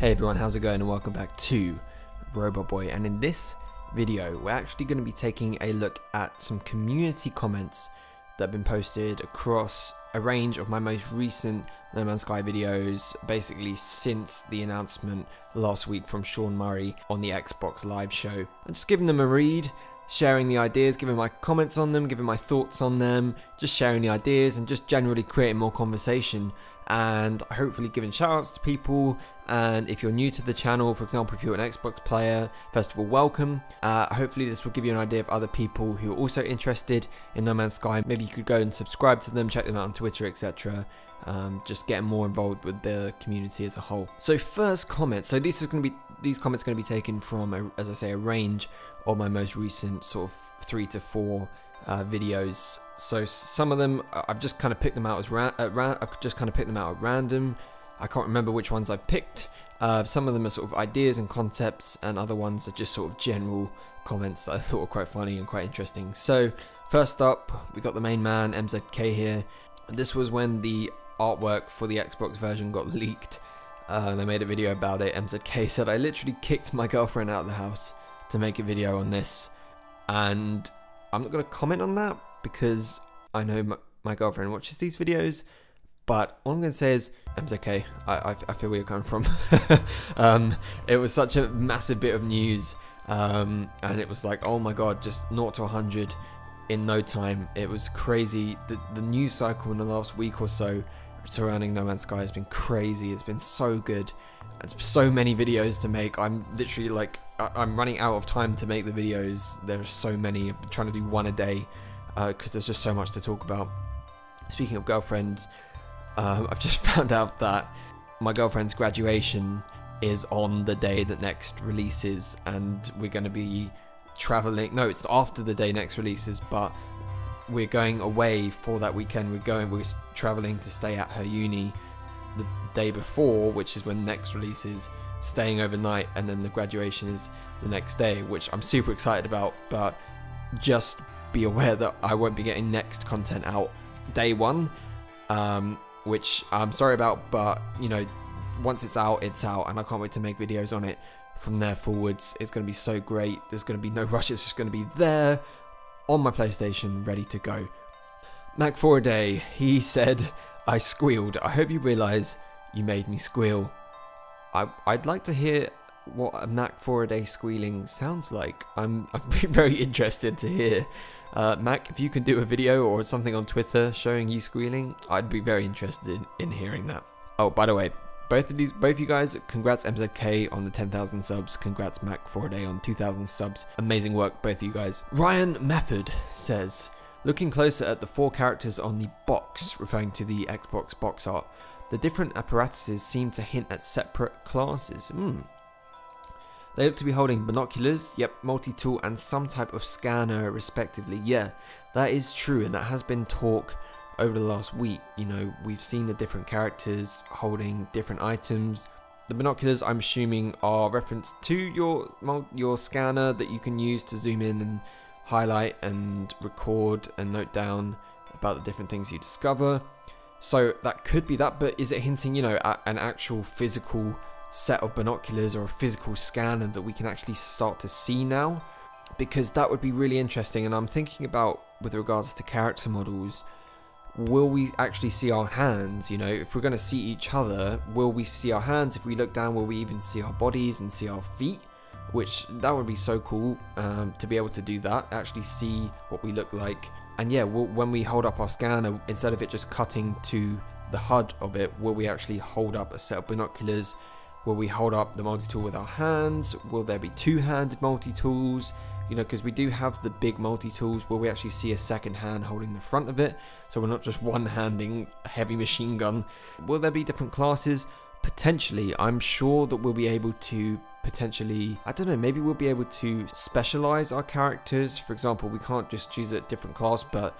Hey everyone, how's it going, and welcome back to Robot Boy. And in this video we're actually going to be taking a look at some community comments that have been posted across a range of my most recent No Man's Sky videos, basically since the announcement last week from Sean Murray on the Xbox live show. I'm just giving them a read, sharing the ideas, giving my comments on them, giving my thoughts on them, just sharing the ideas and just generally creating more conversation and hopefully giving shout outs to people. And if you're new to the channel, for example, if you're an Xbox player, first of all, welcome. Hopefully this will give you an idea of other people who are also interested in No Man's Sky. Maybe you could go and subscribe to them, check them out on Twitter, etc. Just getting more involved with the community as a whole. So first comment, so these comments are going to be taken from, as I say, a range of my most recent sort of 3 to 4 videos. So some of them I've just kind of picked them out as at random. I can't remember which ones I picked. Some of them are sort of ideas and concepts, and other ones are just sort of general comments that I thought were quite funny and quite interesting. So first up, we got the main man, MZK here. This was when the artwork for the Xbox version got leaked, and I made a video about it. MZK said, "I literally kicked my girlfriend out of the house to make a video on this," and I'm not going to comment on that because I know my girlfriend watches these videos, but all I'm going to say is, MZK, I feel where you're coming from. It was such a massive bit of news, and it was like, oh my god, just 0 to 100 in no time. It was crazy. The news cycle in the last week or so surrounding No Man's Sky has been crazy. It's been so good. It's so many videos to make. I'm literally like, I'm running out of time to make the videos. There's so many. I'm trying to do one a day because there's just so much to talk about. Speaking of girlfriends, I've just found out that my girlfriend's graduation is on the day that Next releases, and we're going to be traveling. No, it's after the day Next releases, but we're going away for that weekend. We're traveling to stay at her uni the day before, which is when Next releases, staying overnight, and then the graduation is the next day, which I'm super excited about. But just be aware that I won't be getting Next content out day one, which I'm sorry about, but you know, once it's out, and I can't wait to make videos on it from there forwards. It's going to be so great. There's going to be no rush. It's just going to be there on my PlayStation, ready to go. Mac for a day, he said, "I squealed. I hope you realise you made me squeal." I'd like to hear what a Mac for a day squealing sounds like. I'm very interested to hear. Mac, if you can do a video or something on Twitter showing you squealing, I'd be very interested in hearing that. Oh, by the way, both you guys, congrats MZK on the 10,000 subs. Congrats Mac for a day on 2,000 subs. Amazing work, both of you guys. Ryan Method says, "Looking closer at the 4 characters on the box," referring to the Xbox box art, "the different apparatuses seem to hint at separate classes. They look to be holding binoculars, yep, multi-tool and some type of scanner respectively." Yeah, that is true, and that has been talk over the last week. You know, we've seen the different characters holding different items. The binoculars, I'm assuming, are reference to your scanner that you can use to zoom in and highlight and record and note down about the different things you discover. So that could be that, but is it hinting, you know, at an actual physical set of binoculars or a physical scanner that we can actually start to see now? Because that would be really interesting. And I'm thinking about, with regards to character models, will we actually see our hands? You know, if we're going to see each other, will we see our hands? If we look down, will we even see our bodies and see our feet? Which, that would be so cool to be able to do that, actually see what we look like. And yeah, when we hold up our scanner, instead of it just cutting to the HUD of it, will we actually hold up a set of binoculars? Will we hold up the multi-tool with our hands? Will there be two-handed multi-tools? You know, because we do have the big multi-tools. Will we actually see a second hand holding the front of it, so we're not just one-handing a heavy machine gun? Will there be different classes? Potentially. I'm sure that we'll be able to potentially, I don't know, maybe we'll be able to specialize our characters. For example, we can't just choose a different class, but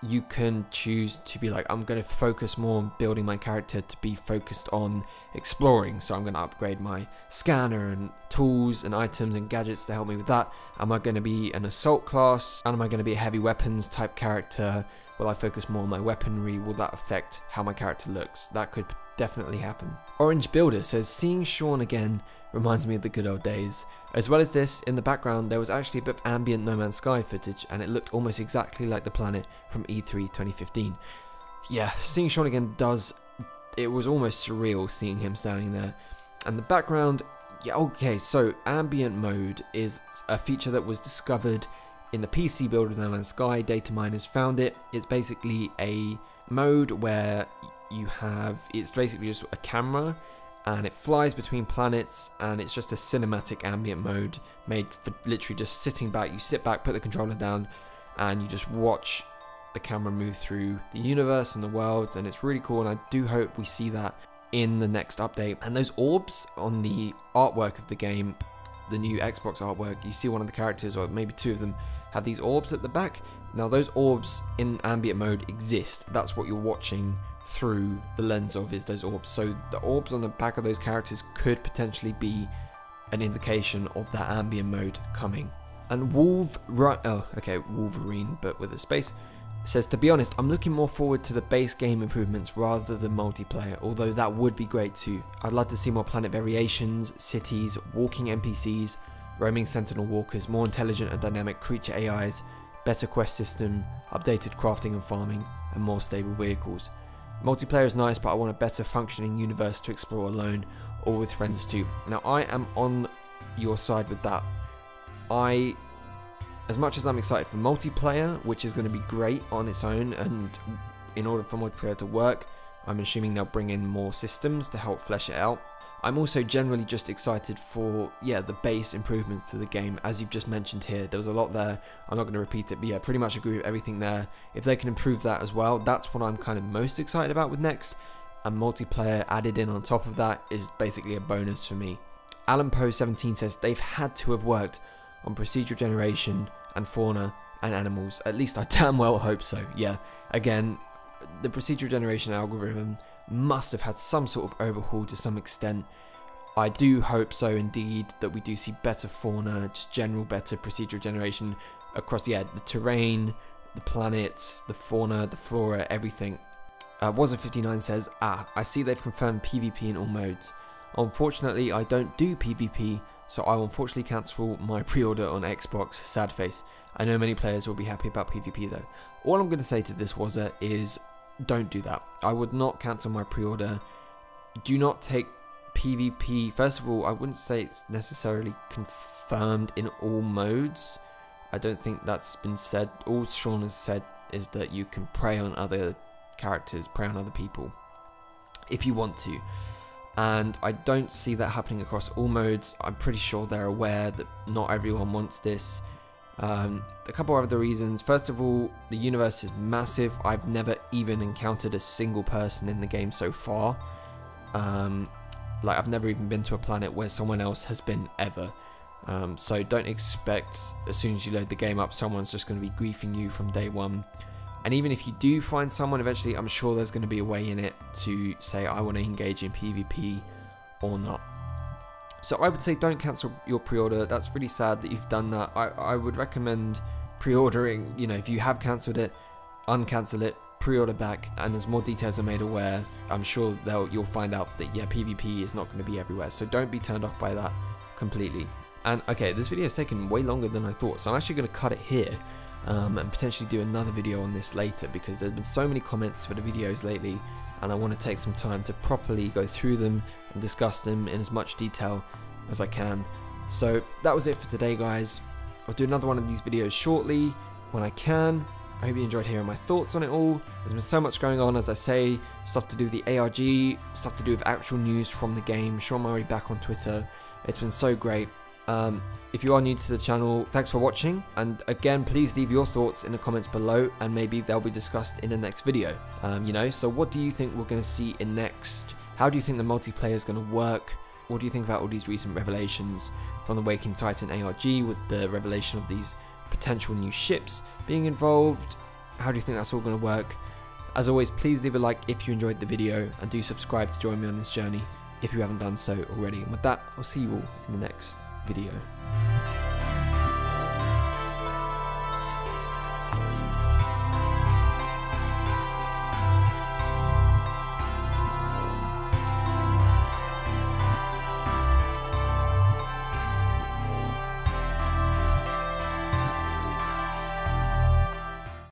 you can choose to be like, I'm going to focus more on building my character to be focused on exploring, so I'm going to upgrade my scanner and tools and items and gadgets to help me with that. Am I going to be an assault class? And am I going to be a heavy weapons type character? Will I focus more on my weaponry? Will that affect how my character looks? That could definitely happen. Orange Builder says, seeing Sean again reminds me of the good old days. As well as this, in the background there was actually a bit of ambient No Man's Sky footage, and it looked almost exactly like the planet from E3 2015. Yeah, seeing Sean again it was almost surreal seeing him standing there. And the background, yeah, okay, so ambient mode is a feature that was discovered in the PC build of No Man's Sky. Data miners found it. It's basically a mode where it's basically just a camera and it flies between planets, and it's just a cinematic ambient mode made for literally just sitting back. You sit back, put the controller down, and you just watch the camera move through the universe and the worlds, and it's really cool, and I do hope we see that in the next update. And those orbs on the artwork of the game, the new Xbox artwork, you see one of the characters, or maybe two of them, have these orbs at the back. Now those orbs in ambient mode exist. That's what you're watching through the lens of, is those orbs. So the orbs on the back of those characters could potentially be an indication of that ambient mode coming. And Wolverine, but with a space, says, to be honest, I'm looking more forward to the base game improvements rather than multiplayer, although that would be great too. I'd love to see more planet variations, cities, walking NPCs, roaming sentinel walkers, more intelligent and dynamic creature AIs, better quest system, updated crafting and farming, and more stable vehicles. Multiplayer is nice, but I want a better functioning universe to explore alone or with friends too. Now I am on your side with that. As much as I'm excited for multiplayer, which is going to be great on its own, and in order for multiplayer to work, I'm assuming they'll bring in more systems to help flesh it out. I'm also generally just excited for, the base improvements to the game, as you've just mentioned here. There was a lot there, I'm not going to repeat it, but yeah, pretty much agree with everything there. If they can improve that as well, that's what I'm kind of most excited about with next, and multiplayer added in on top of that is basically a bonus for me. Alan Poe 17 says, they've had to have worked on procedural generation and fauna and animals. At least I damn well hope so. Yeah, again, the procedural generation algorithm must have had some sort of overhaul to some extent. I do hope so indeed, that we do see better fauna, just general better procedural generation across the terrain, the planets, the fauna, the flora, everything. Wasn't59 says, I see they've confirmed PvP in all modes. Unfortunately, I don't do PvP, so I will unfortunately cancel my pre-order on Xbox, sad face. I know many players will be happy about PvP though. All I'm going to say to this is, don't do that. I would not cancel my pre-order. Do not take PvP. First of all, I wouldn't say it's necessarily confirmed in all modes. I don't think that's been said. All Sean has said is that you can prey on other characters, prey on other people, if you want to. And I don't see that happening across all modes. I'm pretty sure they're aware that not everyone wants this. A couple of other reasons. First of all, the universe is massive. I've never even encountered a single person in the game so far. Like, I've never even been to a planet where someone else has been ever. So don't expect, as soon as you load the game up, someone's just going to be griefing you from day one. And even if you do find someone eventually, I'm sure there's going to be a way in it to say, I want to engage in PvP or not. So I would say don't cancel your pre-order. That's really sad that you've done that. I would recommend pre-ordering, if you have cancelled it, uncancel it, pre-order back, and as more details are made aware, I'm sure you'll find out that, PvP is not going to be everywhere. So don't be turned off by that completely. And okay, this video has taken way longer than I thought, so I'm actually going to cut it here. And potentially do another video on this later, because there's been so many comments for the videos lately, and I want to take some time to properly go through them and discuss them in as much detail as I can. So that was it for today, guys. I'll do another one of these videos shortly when I can. I hope you enjoyed hearing my thoughts on it all. There's been so much going on, as I say, stuff to do with the ARG, stuff to do with actual news from the game, Sean Murray back on Twitter. It's been so great. If you are new to the channel, thanks for watching, and again, please leave your thoughts in the comments below, and maybe they'll be discussed in the next video. So what do you think we're going to see in next? How do you think the multiplayer is going to work? What do you think about all these recent revelations from the Waking Titan ARG, with the revelation of these potential new ships being involved? How do you think that's all going to work? As always, please leave a like if you enjoyed the video, and do subscribe to join me on this journey if you haven't done so already. And with that, I'll see you all in the next video.